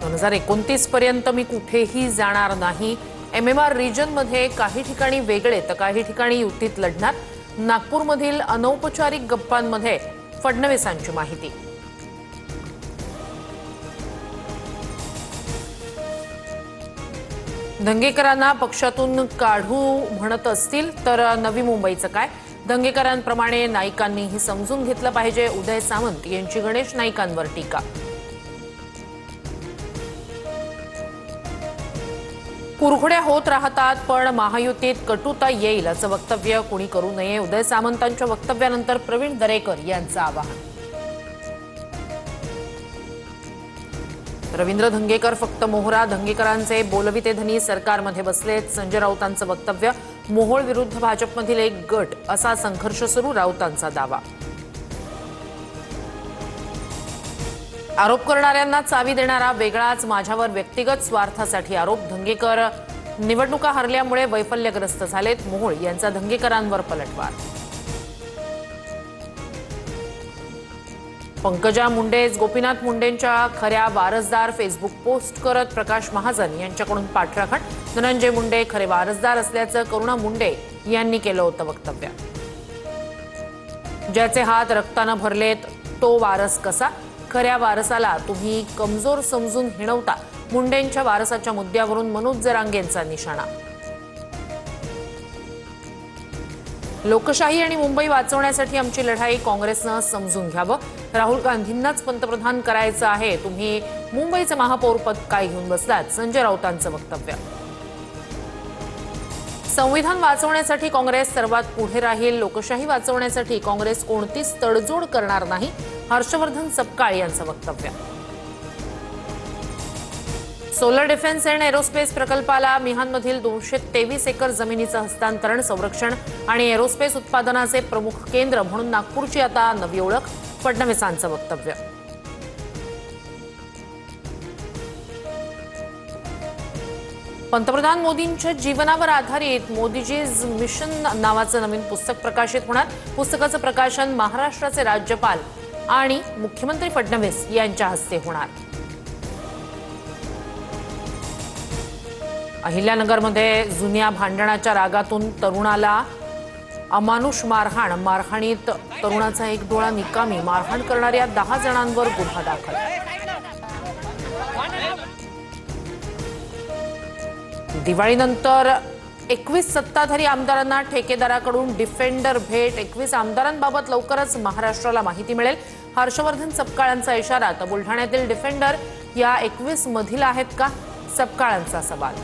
2029 पर्यंत मी कुठेही जाणार नाही। MMR रिजन मध्ये काही ठिकाणी वेगळे तर काही ठिकाणी युतीत लढणार। नागपूरमधील अनौपचारिक गप्पांमध्ये फडणवीसांची माहिती। दंगेकरांना पक्षातून काढू म्हणत असतील तर नवी मुंबईचं काय? दंगेकरांप्रमाणे नाईकांनीही समजून घेतलं पाहिजे। उदय सामंत यांची गणेश नाईकांवर टीका। कुरघोड्या होत राहतात पण महायुतीत कटुता येईल असं वक्तव्य कोणी करू नये। उदय सामंतांच्या वक्तव्यानंतर प्रवीण दरेकर यांचं आवाहन। रवींद्र धंगेकर फक्त मोहरा, दंगेकरांचे बोलविते धनी सरकारमध्ये बसलेत। संजय राऊतांचं वक्तव्य। मोहोळ विरुद्ध भाजपमधील एक गट असा संघर्ष सुरू, राऊतांचा दावा। आरोप करणाऱ्यांना चावी देणारा वेगळाच, माझ्यावर व्यक्तिगत स्वार्थासाठी आरोप। धंगेकर निवडणुका हरल्यामुळे वैफल्यग्रस्त झालेत। मोहोळ यांचा धंगेकरांवर पलटवार। पंकजा मुंडेच गोपीनाथ मुंडेंच्या खऱ्या वारसदार, फेसबुक पोस्ट करत प्रकाश महाजन यांच्याकडून पाठराखण। धनंजय मुंडे खरे वारसदार असल्याचं करुणा मुंडे यांनी केलं होतं वक्तव्य। ज्याचे हात रक्तानं भरलेत तो वारस कसा? खऱ्या वारसाला तुम्ही कमजोर समजून हिणवता। मुंडेंच्या वारसाच्या मुद्द्यावरून मनोज जरांगेंचा निशाणा। लोकशाही आणि मुंबई वाचवण्यासाठी आमची लढाई काँग्रेसनं समजून घ्यावं। राहुल गांधींनाच पंतप्रधान करायचं आहे, तुम्ही मुंबईचं महापौरपद काय घेऊन बसलात? संजय राऊतांचं वक्तव्य। संविधान वाचवण्यासाठी काँग्रेस सर्वात पुढे राहील। लोकशाही वाचवण्यासाठी काँग्रेस कोणतीच तडजोड करणार नाही। हर्षवर्धन सपकाळ यांचं वक्तव्य। सोलर डिफेन्स अँड एरोस्पेस प्रकल्पाला मिहानमधील 223 एकर जमिनीचं हस्तांतरण। संरक्षण आणि एरोस्पेस उत्पादनाचे प्रमुख केंद्र म्हणून नागपूरची आता नवी ओळख। फडणवीसांचं वक्तव्य। पंतप्रधान मोदींच्या जीवनावर आधारित मोदीजीज मिशन नावाचं नवीन पुस्तक प्रकाशित होणार। पुस्तकाचं प्रकाशन महाराष्ट्राचे राज्यपाल आणि मुख्यमंत्री फडणवीस यांच्या हस्ते होणार। अहिल्यानगरमध्ये जुन्या भांडणाच्या रागातून तरुणाला अमानुष मारहाण। मारहाणीत तरुणाचा एक डोळा निकामी। मारहाण करणाऱ्या 10 जणांवर गुन्हा दाखल। दिवाळीनंतर 21 सत्ताधारी आमदारांना ठेकेदाराकडून डिफेंडर भेट। 21 आमदारांबाबत लवकरच महाराष्ट्राला माहिती मिळेल। हर्षवर्धन सपकाळांचा इशारा। तर बुलढाण्यातील डिफेंडर या 21 मधील आहेत का? सपकाळांचा सवाल।